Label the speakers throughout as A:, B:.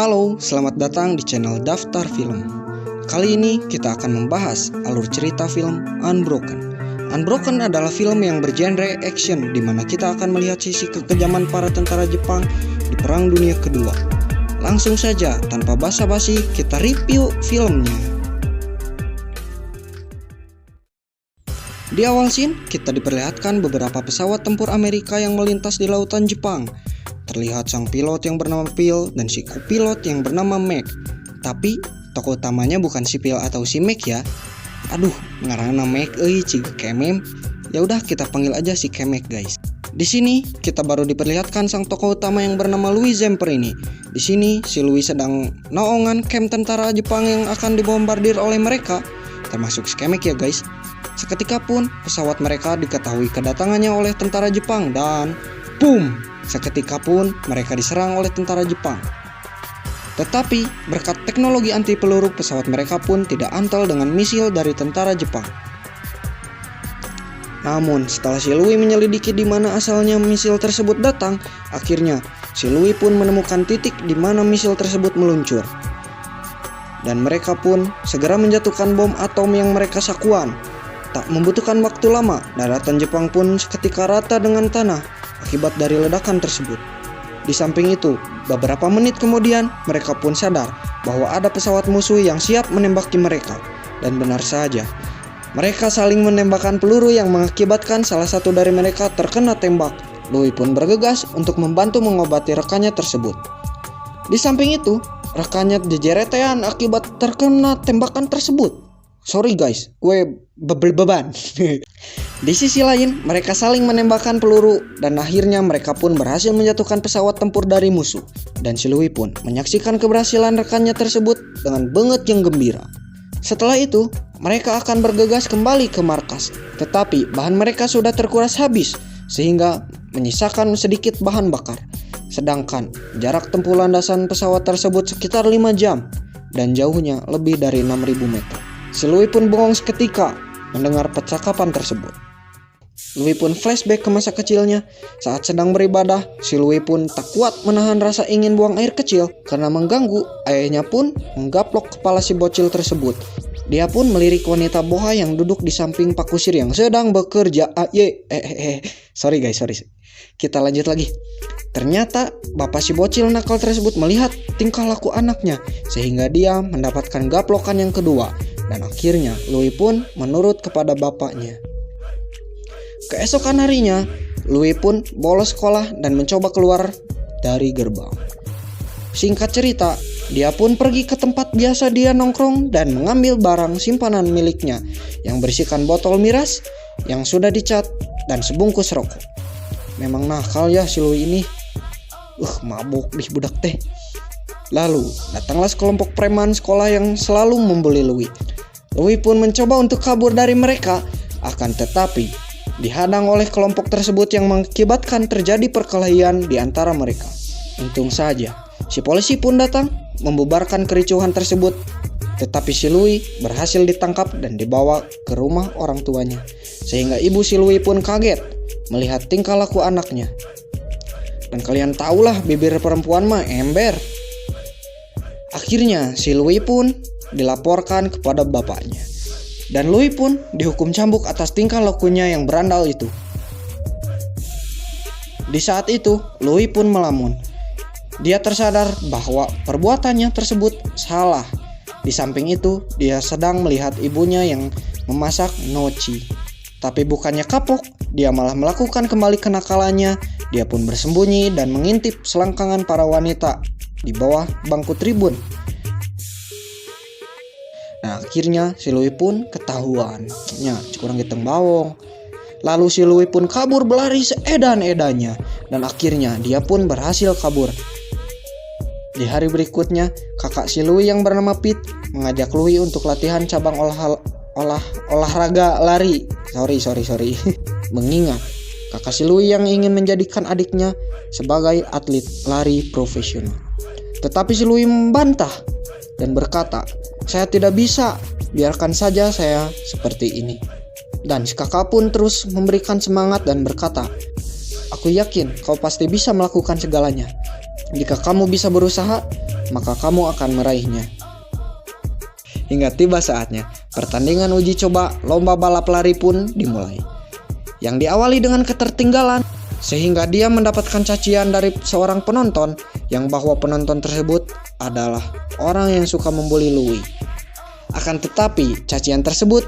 A: Halo, selamat datang di channel Daftar Film. Kali ini kita akan membahas alur cerita film Unbroken. Unbroken adalah film yang bergenre action di mana kita akan melihat sisi kekejaman para tentara Jepang di Perang Dunia Kedua. Langsung saja, tanpa basa-basi, kita review filmnya. Di awal scene, kita diperlihatkan beberapa pesawat tempur Amerika yang melintas di lautan Jepang. Terlihat sang pilot yang bernama Phil dan si kopilot yang bernama Mac. Tapi tokoh utamanya bukan si Phil atau si Mac ya. Aduh, ngaranna Mac ciga kemem. Ya udah kita panggil aja si Kemek guys. Di sini kita baru diperlihatkan sang tokoh utama yang bernama Louis Zemper ini. Di sini si Louis sedang naongan camp tentara Jepang yang akan dibombardir oleh mereka, termasuk si Kemek ya guys. Seketika pun pesawat mereka diketahui kedatangannya oleh tentara Jepang dan boom! Seketika pun mereka diserang oleh tentara Jepang. Tetapi berkat teknologi anti peluru, pesawat mereka pun tidak antol dengan misil dari tentara Jepang. Namun setelah si Louis menyelidiki di mana asalnya misil tersebut datang, akhirnya si Louis pun menemukan titik di mana misil tersebut meluncur. Dan mereka pun segera menjatuhkan bom atom yang mereka sakuan. Tak membutuhkan waktu lama, daratan Jepang pun seketika rata dengan tanah akibat dari ledakan tersebut. Di samping itu, beberapa menit kemudian mereka pun sadar bahwa ada pesawat musuh yang siap menembaki mereka. Dan benar saja, mereka saling menembakkan peluru yang mengakibatkan salah satu dari mereka terkena tembak. Louis pun bergegas untuk membantu mengobati rekannya tersebut. Di samping itu, rekannya jejeretan akibat terkena tembakan tersebut. Sorry guys, gue beban. Di sisi lain, mereka saling menembakkan peluru dan akhirnya mereka pun berhasil menjatuhkan pesawat tempur dari musuh. Dan si Louis pun menyaksikan keberhasilan rekannya tersebut dengan banget yang gembira. Setelah itu, mereka akan bergegas kembali ke markas. Tetapi bahan mereka sudah terkuras habis sehingga menyisakan sedikit bahan bakar. Sedangkan jarak tempuh landasan pesawat tersebut sekitar 5 jam dan jauhnya lebih dari 6.000 meter. Si Louis pun bengong seketika mendengar percakapan tersebut. Louis pun flashback ke masa kecilnya. Saat sedang beribadah, si Louis pun tak kuat menahan rasa ingin buang air kecil karena mengganggu. Ayahnya pun menggaplok kepala si bocil tersebut. Dia pun melirik wanita boha yang duduk di samping Pak Kusir yang sedang bekerja. Sorry guys. Kita lanjut lagi. Ternyata bapak si bocil nakal tersebut melihat tingkah laku anaknya sehingga dia mendapatkan gaplokan yang kedua. Dan akhirnya Louis pun menurut kepada bapaknya. Keesokan harinya, Louis pun bolos sekolah dan mencoba keluar dari gerbang. Singkat cerita, dia pun pergi ke tempat biasa dia nongkrong dan mengambil barang simpanan miliknya yang berisikan botol miras yang sudah dicat dan sebungkus rokok. Memang nakal ya si Louis ini. Mabuk di budak teh. Lalu datanglah sekelompok preman sekolah yang selalu membuli Louis. Louis pun mencoba untuk kabur dari mereka, akan tetapi dihadang oleh kelompok tersebut yang mengakibatkan terjadi perkelahian di antara mereka. Untung saja, si polisi pun datang membubarkan kericuhan tersebut, tetapi si Louis berhasil ditangkap dan dibawa ke rumah orang tuanya, sehingga ibu si Louis pun kaget melihat tingkah laku anaknya. Dan kalian tahulah bibir perempuan mah ember. Akhirnya si Louis pun dilaporkan kepada bapaknya. Dan Louis pun dihukum cambuk atas tingkah lakunya yang berandal itu. Di saat itu, Louis pun melamun. Dia tersadar bahwa perbuatannya tersebut salah. Di samping itu, dia sedang melihat ibunya yang memasak noci. Tapi bukannya kapok, dia malah melakukan kembali kenakalannya. Dia pun bersembunyi dan mengintip selangkangan para wanita di bawah bangku tribun. Nah akhirnya si Louis pun ketahuan. Kurang geteng bawong. Lalu si Louis pun kabur berlari seedan-edannya. Dan akhirnya dia pun berhasil kabur. Di hari berikutnya, kakak si Louis yang bernama Pete mengajak Louis untuk latihan cabang olahraga lari. Sorry. Mengingat kakak si Louis yang ingin menjadikan adiknya sebagai atlet lari profesional. Tetapi si Louis membantah dan berkata, "Saya tidak bisa, biarkan saja saya seperti ini." Dan si kakak pun terus memberikan semangat dan berkata, "Aku yakin kau pasti bisa melakukan segalanya. Jika kamu bisa berusaha, maka kamu akan meraihnya. Hingga tiba saatnya, pertandingan uji coba lomba balap lari pun dimulai. Yang diawali dengan ketertinggalan, sehingga dia mendapatkan cacian dari seorang penonton yang bahwa penonton tersebut adalah orang yang suka membuli Louis. Akan tetapi, cacian tersebut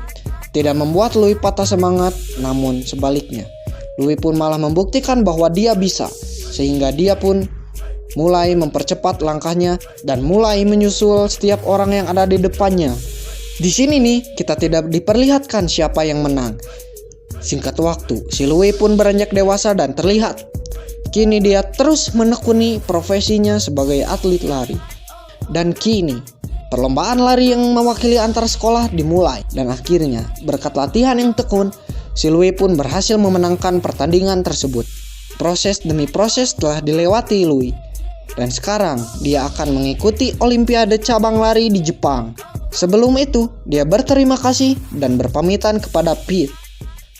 A: tidak membuat Louis patah semangat, namun sebaliknya. Louis pun malah membuktikan bahwa dia bisa, sehingga dia pun mulai mempercepat langkahnya dan mulai menyusul setiap orang yang ada di depannya. Di sini nih, kita tidak diperlihatkan siapa yang menang. Singkat waktu, si Louis pun beranjak dewasa dan terlihat. Kini dia terus menekuni profesinya sebagai atlet lari. Dan kini, perlombaan lari yang mewakili antar sekolah dimulai. Dan akhirnya, berkat latihan yang tekun, si Louis pun berhasil memenangkan pertandingan tersebut. Proses demi proses telah dilewati Louis. Dan sekarang dia akan mengikuti Olimpiade cabang lari di Jepang. Sebelum itu, dia berterima kasih dan berpamitan kepada Pete.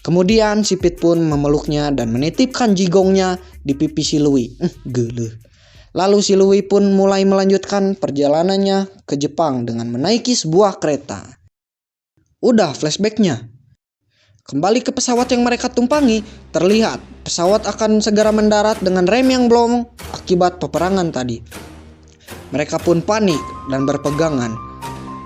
A: Kemudian si Pete pun memeluknya dan menitipkan jigongnya di pipi si Louis. Geluh. Lalu si Louis pun mulai melanjutkan perjalanannya ke Jepang dengan menaiki sebuah kereta. Udah flashbacknya. Kembali ke pesawat yang mereka tumpangi, terlihat pesawat akan segera mendarat dengan rem yang blong akibat peperangan tadi. Mereka pun panik dan berpegangan.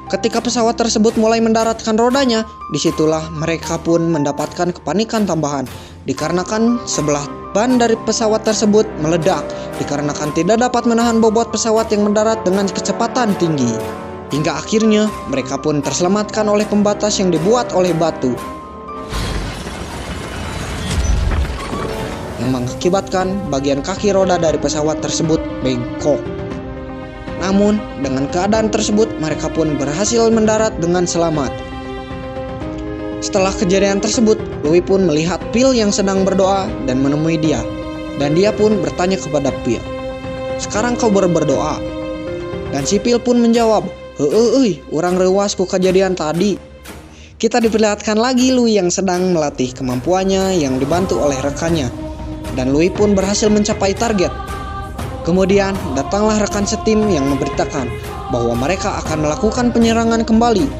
A: Ketika pesawat tersebut mulai mendaratkan rodanya, disitulah mereka pun mendapatkan kepanikan tambahan. Dikarenakan sebelah ban dari pesawat tersebut meledak, dikarenakan tidak dapat menahan bobot pesawat yang mendarat dengan kecepatan tinggi. Hingga akhirnya mereka pun terselamatkan oleh pembatas yang dibuat oleh batu, yang mengakibatkan bagian kaki roda dari pesawat tersebut bengkok. Namun, dengan keadaan tersebut, mereka pun berhasil mendarat dengan selamat. Setelah kejadian tersebut, Louis pun melihat Phil yang sedang berdoa dan menemui dia. Dan dia pun bertanya kepada Phil, "Sekarang kau berdoa?" Dan si Phil pun menjawab, urang rewas ku kejadian tadi." Kita diperlihatkan lagi Louis yang sedang melatih kemampuannya yang dibantu oleh rekannya. Dan Louis pun berhasil mencapai target. Kemudian datanglah rekan setim yang memberitakan bahwa mereka akan melakukan penyerangan kembali.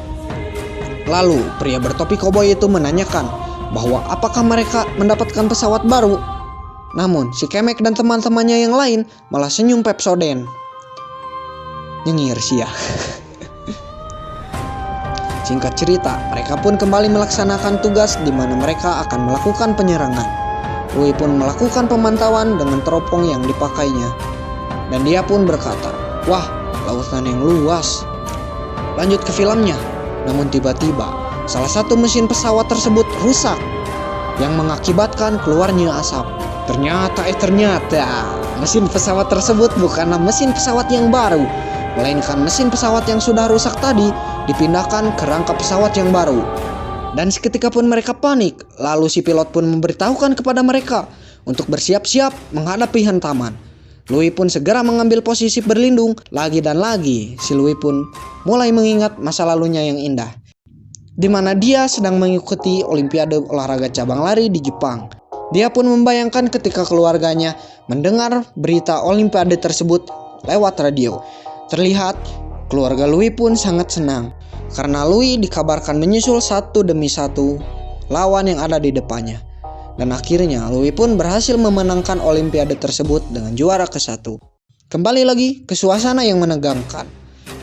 A: Lalu pria bertopi koboi itu menanyakan bahwa apakah mereka mendapatkan pesawat baru. Namun si Kemek dan teman-temannya yang lain malah senyum Pepsoden. Nyengir sih ya. Singkat cerita, mereka pun kembali melaksanakan tugas di mana mereka akan melakukan penyerangan. Louis pun melakukan pemantauan dengan teropong yang dipakainya. Dan dia pun berkata, "Wah, lautan yang luas." Lanjut ke filmnya. Namun tiba-tiba, salah satu mesin pesawat tersebut rusak, yang mengakibatkan keluarnya asap. Ternyata, mesin pesawat tersebut bukanlah mesin pesawat yang baru, melainkan mesin pesawat yang sudah rusak tadi dipindahkan ke rangka pesawat yang baru. Dan seketika pun mereka panik. Lalu si pilot pun memberitahukan kepada mereka untuk bersiap-siap menghadapi hantaman. Louis pun segera mengambil posisi berlindung. Lagi dan lagi si Louis pun mulai mengingat masa lalunya yang indah, di mana dia sedang mengikuti Olimpiade olahraga cabang lari di Jepang. Dia pun membayangkan ketika keluarganya mendengar berita Olimpiade tersebut lewat radio. Terlihat keluarga Louis pun sangat senang karena Louis dikabarkan menyusul satu demi satu lawan yang ada di depannya. Dan akhirnya Louis pun berhasil memenangkan Olimpiade tersebut dengan juara ke-1. Kembali lagi ke suasana yang menegangkan.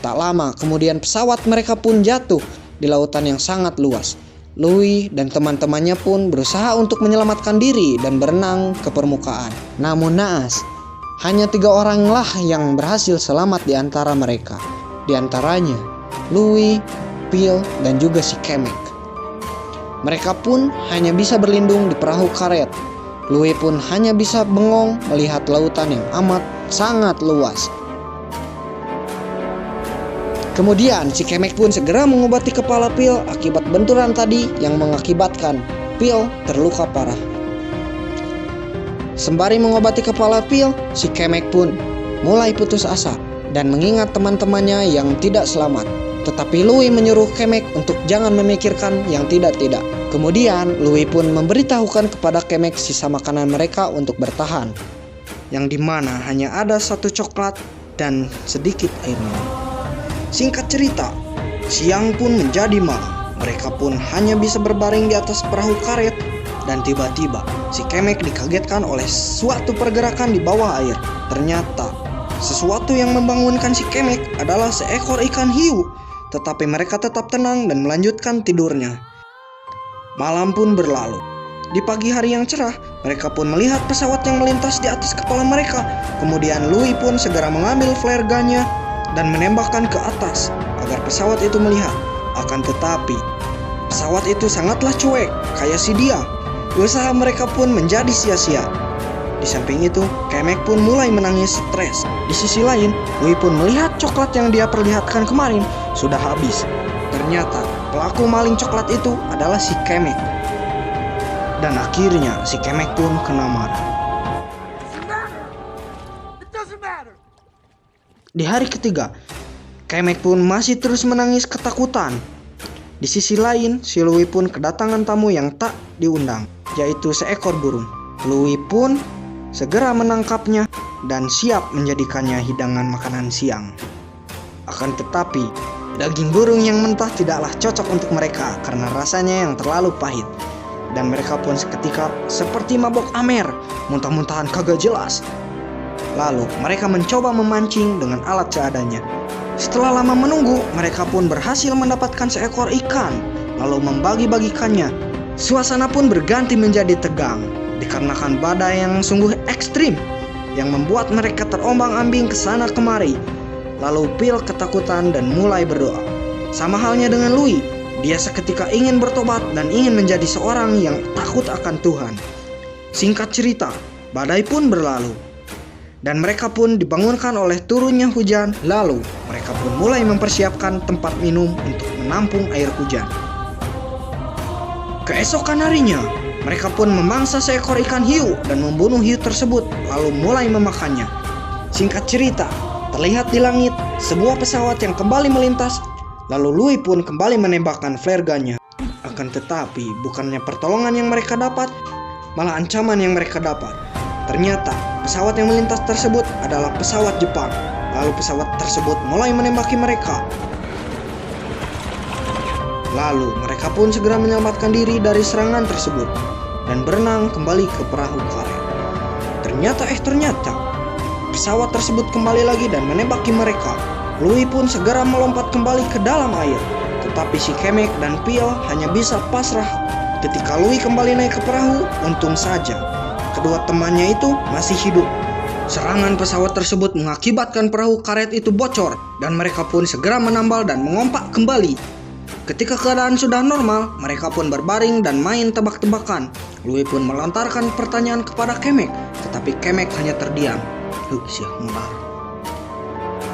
A: Tak lama kemudian pesawat mereka pun jatuh di lautan yang sangat luas. Louis dan teman-temannya pun berusaha untuk menyelamatkan diri dan berenang ke permukaan. Namun naas, hanya 3 oranglah yang berhasil selamat di antara mereka. Di antaranya Louis, Phil, dan juga si Kemek. Mereka pun hanya bisa berlindung di perahu karet. Louis pun hanya bisa bengong melihat lautan yang amat sangat luas. Kemudian si Kemek pun segera mengobati kepala Phil akibat benturan tadi yang mengakibatkan Phil terluka parah. Sembari mengobati kepala Phil, si Kemek pun mulai putus asa dan mengingat teman-temannya yang tidak selamat. Tetapi Louis menyuruh Kemek untuk jangan memikirkan yang tidak-tidak. Kemudian Louis pun memberitahukan kepada Kemek sisa makanan mereka untuk bertahan, yang dimana hanya ada 1 coklat dan sedikit air minum. Singkat cerita, siang pun menjadi malam. Mereka pun hanya bisa berbaring di atas perahu karet. Dan tiba-tiba si Kemek dikagetkan oleh suatu pergerakan di bawah air. Ternyata sesuatu yang membangunkan si Kemek adalah seekor ikan hiu. Tetapi mereka tetap tenang dan melanjutkan tidurnya. Malam pun berlalu. Di pagi hari yang cerah, mereka pun melihat pesawat yang melintas di atas kepala mereka. Kemudian Louis pun segera mengambil flare gun-nya dan menembakkan ke atas agar pesawat itu melihat. Akan tetapi pesawat itu sangatlah cuek, kayak si dia. Usaha mereka pun menjadi sia-sia. Di samping itu, Kemek pun mulai menangis stres. Di sisi lain, Louis pun melihat coklat yang dia perlihatkan kemarin sudah habis. Ternyata pelaku maling coklat itu adalah si Kemek. Dan akhirnya si Kemek pun kena marah. Di hari ketiga, Kemek pun masih terus menangis ketakutan. Di sisi lain, si Louis pun kedatangan tamu yang tak diundang, yaitu seekor burung. Louis pun segera menangkapnya dan siap menjadikannya hidangan makanan siang. Akan tetapi, daging burung yang mentah tidaklah cocok untuk mereka karena rasanya yang terlalu pahit. Dan mereka pun seketika seperti mabok amer, muntah-muntahan kagak jelas. Lalu mereka mencoba memancing dengan alat seadanya. Setelah lama menunggu, mereka pun berhasil mendapatkan seekor ikan, lalu membagi-bagikannya. Suasana pun berganti menjadi tegang, dikarenakan badai yang sungguh ekstrim, yang membuat mereka terombang-ambing ke sana kemari. Lalu Phil ketakutan dan mulai berdoa. Sama halnya dengan Louis, dia seketika ingin bertobat dan ingin menjadi seorang yang takut akan Tuhan. Singkat cerita, badai pun berlalu. Dan mereka pun dibangunkan oleh turunnya hujan. Lalu mereka pun mulai mempersiapkan tempat minum untuk menampung air hujan. Keesokan harinya, mereka pun memangsa seekor ikan hiu dan membunuh hiu tersebut, lalu mulai memakannya. Singkat cerita, terlihat di langit sebuah pesawat yang kembali melintas. Lalu Louis pun kembali menembakkan flare gun-nya. Akan tetapi bukannya pertolongan yang mereka dapat, malah ancaman yang mereka dapat. Ternyata pesawat yang melintas tersebut adalah pesawat Jepang. Lalu pesawat tersebut mulai menembaki mereka. Lalu mereka pun segera menyelamatkan diri dari serangan tersebut dan berenang kembali ke perahu karet. Ternyata pesawat tersebut kembali lagi dan menembaki mereka. Louis pun segera melompat kembali ke dalam air. Tetapi si Kemek dan Phil hanya bisa pasrah. Ketika Louis kembali naik ke perahu, untung saja kedua temannya itu masih hidup. Serangan pesawat tersebut mengakibatkan perahu karet itu bocor dan mereka pun segera menambal dan mengompak kembali. Ketika keadaan sudah normal, mereka pun berbaring dan main tebak-tebakan. Louis pun melontarkan pertanyaan kepada Kemek, tetapi Kemek hanya terdiam.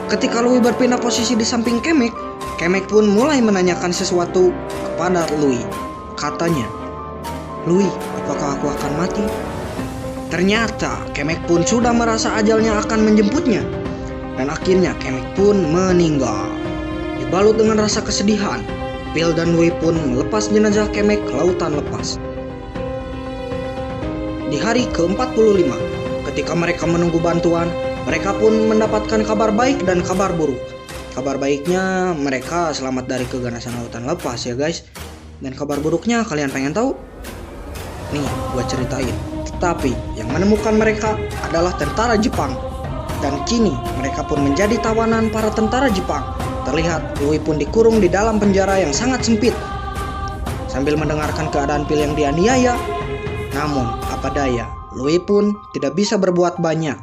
A: Ketika Louis berpindah posisi di samping Kemek, Kemek pun mulai menanyakan sesuatu kepada Louis. Katanya, "Louis, apakah aku akan mati?" Ternyata Kemek pun sudah merasa ajalnya akan menjemputnya. Dan akhirnya Kemek pun meninggal. Dibalut dengan rasa kesedihan, Phil dan Louis pun melepas jenazah Kemek ke lautan lepas. Di hari ke-45, ketika mereka menunggu bantuan, mereka pun mendapatkan kabar baik dan kabar buruk. Kabar baiknya mereka selamat dari keganasan lautan lepas ya guys. Dan kabar buruknya kalian pengen tahu? Nih, gua ceritain. Tapi yang menemukan mereka adalah tentara Jepang. Dan kini mereka pun menjadi tawanan para tentara Jepang. Terlihat Louis pun dikurung di dalam penjara yang sangat sempit. Sambil mendengarkan keadaan Phil yang dianiaya. Namun apa daya, Louis pun tidak bisa berbuat banyak.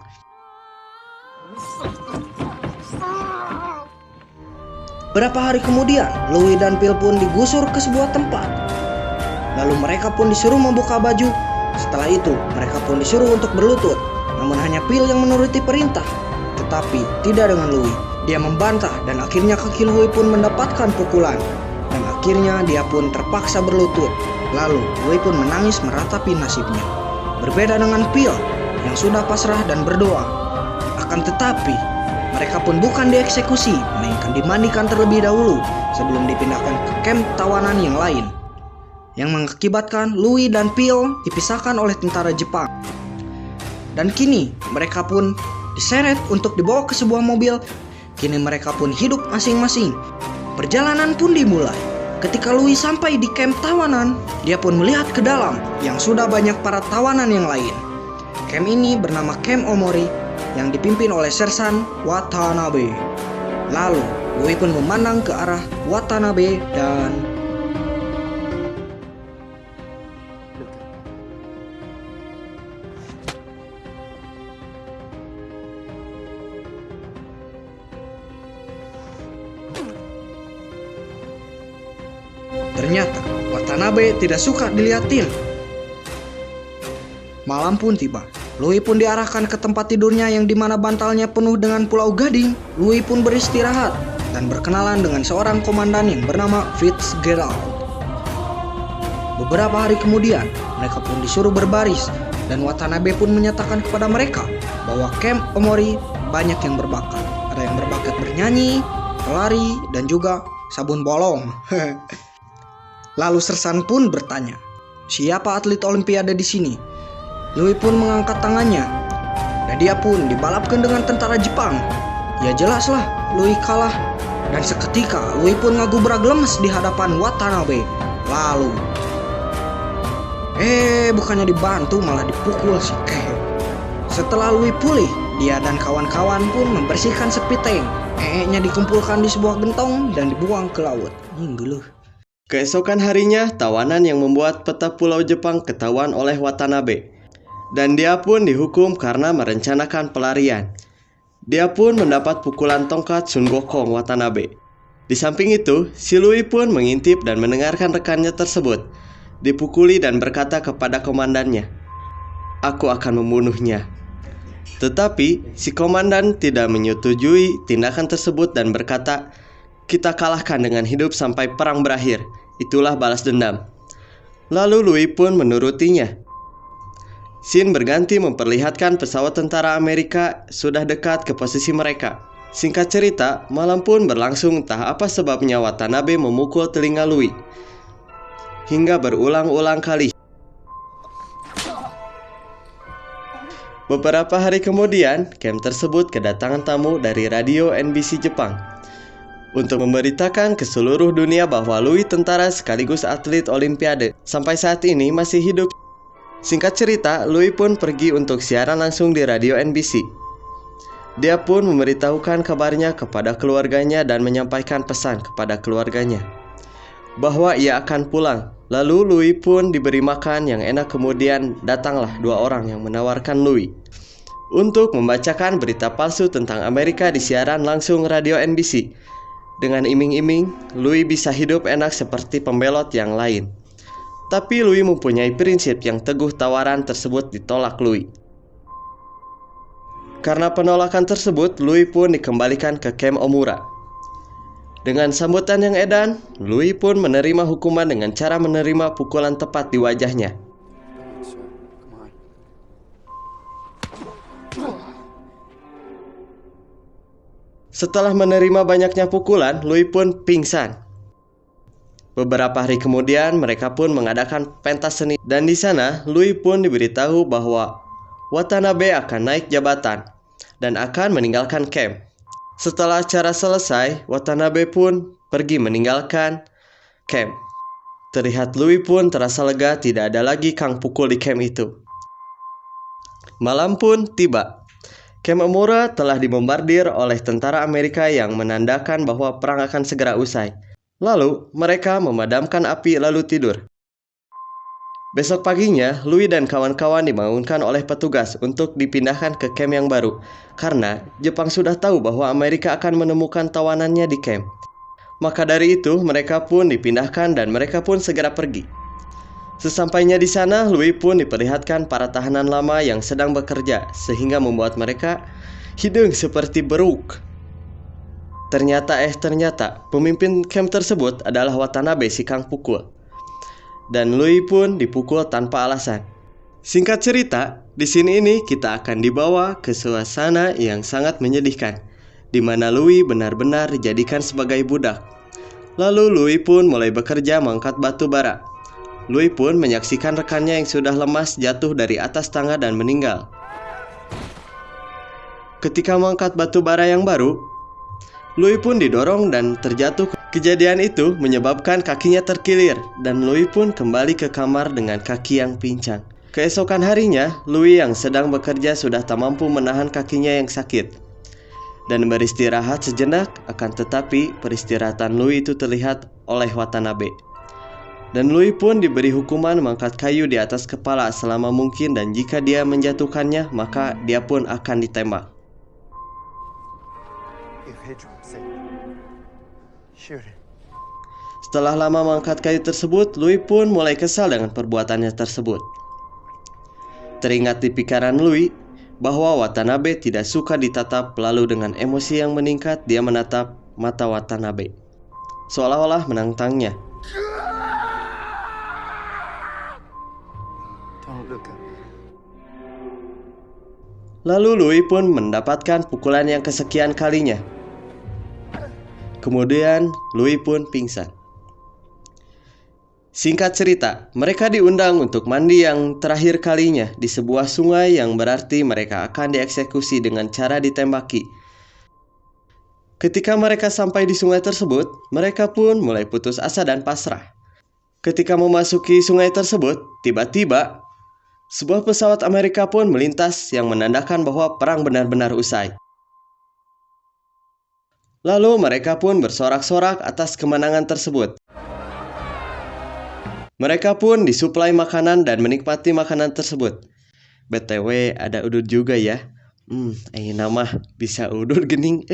A: Berapa hari kemudian, Louis dan Phil pun digusur ke sebuah tempat. Lalu mereka pun disuruh membuka baju. Setelah itu, mereka pun disuruh untuk berlutut. Namun hanya Phil yang menuruti perintah. Tetapi tidak dengan Louis. Dia membantah dan akhirnya kaki Louis pun mendapatkan pukulan. Dan akhirnya dia pun terpaksa berlutut. Lalu Louis pun menangis meratapi nasibnya. Berbeda dengan Phil yang sudah pasrah dan berdoa. Akan tetapi, mereka pun bukan dieksekusi, melainkan dimandikan terlebih dahulu sebelum dipindahkan ke kamp tawanan yang lain. Yang mengakibatkan Louis dan Phil dipisahkan oleh tentara Jepang. Dan kini mereka pun diseret untuk dibawa ke sebuah mobil. Kini mereka pun hidup masing-masing. Perjalanan pun dimulai. Ketika Louis sampai di kamp tawanan, dia pun melihat ke dalam yang sudah banyak para tawanan yang lain. Kamp ini bernama Kamp Omori yang dipimpin oleh Sersan Watanabe. Lalu Louis pun memandang ke arah Watanabe dan ternyata Watanabe tidak suka dilihatin. Malam pun tiba. Louis pun diarahkan ke tempat tidurnya yang dimana bantalnya penuh dengan pulau gading. Louis pun beristirahat dan berkenalan dengan seorang komandan yang bernama Fitzgerald. Beberapa hari kemudian, mereka pun disuruh berbaris dan Watanabe pun menyatakan kepada mereka bahwa Kamp Omori banyak yang berbakat. Ada yang berbakat bernyanyi, pelari, dan juga sabun bolong. Lalu Sersan pun bertanya, siapa atlet olimpiade di sini? Louis pun mengangkat tangannya, dan dia pun dibalapkan dengan tentara Jepang. Ya jelaslah, Louis kalah. Dan seketika Louis pun ngagubrak lemes di hadapan Watanabe. Lalu, bukannya dibantu malah dipukul sih. Setelah Louis pulih, dia dan kawan-kawan pun membersihkan sepiteng. Nya dikumpulkan di sebuah gentong dan dibuang ke laut. Geluh.
B: Keesokan harinya, tawanan yang membuat peta pulau Jepang ketahuan oleh Watanabe. Dan dia pun dihukum karena merencanakan pelarian. Dia pun mendapat pukulan tongkat Sun Gokong Watanabe. Di samping itu, si Louis pun mengintip dan mendengarkan rekannya tersebut dipukuli dan berkata kepada komandannya, "Aku akan membunuhnya." Tetapi si komandan tidak menyetujui tindakan tersebut dan berkata, "Kita kalahkan dengan hidup sampai perang berakhir. Itulah balas dendam." Lalu Louis pun menurutinya. Scene berganti memperlihatkan pesawat tentara Amerika sudah dekat ke posisi mereka. Singkat cerita, malam pun berlangsung entah apa sebabnya Watanabe memukul telinga Louis hingga berulang-ulang kali. Beberapa hari kemudian, camp tersebut kedatangan tamu dari radio NBC Jepang untuk memberitakan ke seluruh dunia bahwa Louis tentara sekaligus atlet olimpiade sampai saat ini masih hidup. Singkat cerita, Louis pun pergi untuk siaran langsung di radio NBC. Dia pun memberitahukan kabarnya kepada keluarganya dan menyampaikan pesan kepada keluarganya bahwa ia akan pulang. Lalu Louis pun diberi makan yang enak. Kemudian datanglah dua orang yang menawarkan Louis untuk membacakan berita palsu tentang Amerika di siaran langsung radio NBC. Dengan iming-iming, Louis bisa hidup enak seperti pembelot yang lain. Tapi Louis mempunyai prinsip yang teguh. Tawaran tersebut ditolak Louis. Karena penolakan tersebut, Louis pun dikembalikan ke Kamp Omura. Dengan sambutan yang edan, Louis pun menerima hukuman dengan cara menerima pukulan tepat di wajahnya. Setelah menerima banyaknya pukulan, Louis pun pingsan. Beberapa hari kemudian, mereka pun mengadakan pentas seni, dan di sana Louis pun diberitahu bahwa Watanabe akan naik jabatan dan akan meninggalkan camp. Setelah acara selesai, Watanabe pun pergi meninggalkan camp. Terlihat Louis pun terasa lega, tidak ada lagi kang pukul di camp itu. Malam pun tiba. Kamp Omura telah dibombardir oleh tentara Amerika yang menandakan bahwa perang akan segera usai. Lalu mereka memadamkan api lalu tidur. Besok paginya, Louis dan kawan-kawan dibangunkan oleh petugas untuk dipindahkan ke camp yang baru karena Jepang sudah tahu bahwa Amerika akan menemukan tawanannya di camp. Maka dari itu mereka pun dipindahkan dan mereka pun segera pergi. Sesampainya di sana, Louis pun diperlihatkan para tahanan lama yang sedang bekerja sehingga membuat mereka hidung seperti beruk. Ternyata pemimpin camp tersebut adalah Watanabe si kang pukul. Dan Louis pun dipukul tanpa alasan. Singkat cerita, di sini ini kita akan dibawa ke suasana yang sangat menyedihkan, di mana Louis benar-benar dijadikan sebagai budak. Lalu Louis pun mulai bekerja mengangkat batu bara. Louis pun menyaksikan rekannya yang sudah lemas jatuh dari atas tangga dan meninggal. Ketika mengangkat batu bara yang baru, Louis pun didorong dan terjatuh. Kejadian itu menyebabkan kakinya terkilir dan Louis pun kembali ke kamar dengan kaki yang pincang. Keesokan harinya, Louis yang sedang bekerja sudah tak mampu menahan kakinya yang sakit dan beristirahat sejenak, akan tetapi peristirahatan Louis itu terlihat oleh Watanabe. Dan Louis pun diberi hukuman mengangkat kayu di atas kepala selama mungkin, dan jika dia menjatuhkannya, maka dia pun akan ditembak. Setelah lama mengangkat kayu tersebut, Louis pun mulai kesal dengan perbuatannya tersebut. Teringat di pikiran Louis bahwa Watanabe tidak suka ditatap, lalu dengan emosi yang meningkat, dia menatap mata Watanabe, seolah-olah menantangnya. Lalu Louis pun mendapatkan pukulan yang kesekian kalinya. Kemudian Louis pun pingsan. Singkat cerita, mereka diundang untuk mandi yang terakhir kalinya di sebuah sungai, yang berarti mereka akan dieksekusi dengan cara ditembaki. Ketika mereka sampai di sungai tersebut, mereka pun mulai putus asa dan pasrah. Ketika memasuki sungai tersebut, tiba-tiba sebuah pesawat Amerika pun melintas yang menandakan bahwa perang benar-benar usai. Lalu mereka pun bersorak-sorak atas kemenangan tersebut. Mereka pun disuplai makanan dan menikmati makanan tersebut. BTW ada udut juga ya. Nama bisa udut gening.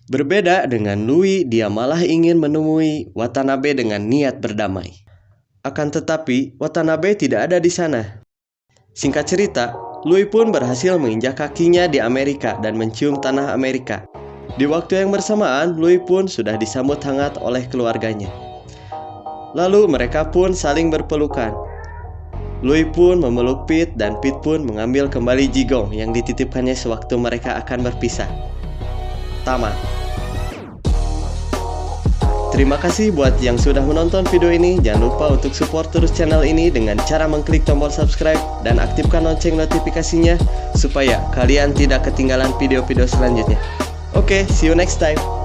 B: Berbeda dengan Louis, dia malah ingin menemui Watanabe dengan niat berdamai. Akan tetapi Watanabe tidak ada di sana. Singkat cerita, Louis pun berhasil menginjak kakinya di Amerika dan mencium tanah Amerika. Di waktu yang bersamaan, Louis pun sudah disambut hangat oleh keluarganya. Lalu mereka pun saling berpelukan. Louis pun memeluk Pete dan Pete pun mengambil kembali jigong yang dititipkannya sewaktu mereka akan berpisah. Tamat. Terima kasih buat yang sudah menonton video ini. Jangan lupa untuk support terus channel ini dengan cara mengklik tombol subscribe dan aktifkan lonceng notifikasinya supaya kalian tidak ketinggalan video-video selanjutnya. Oke, see you next time.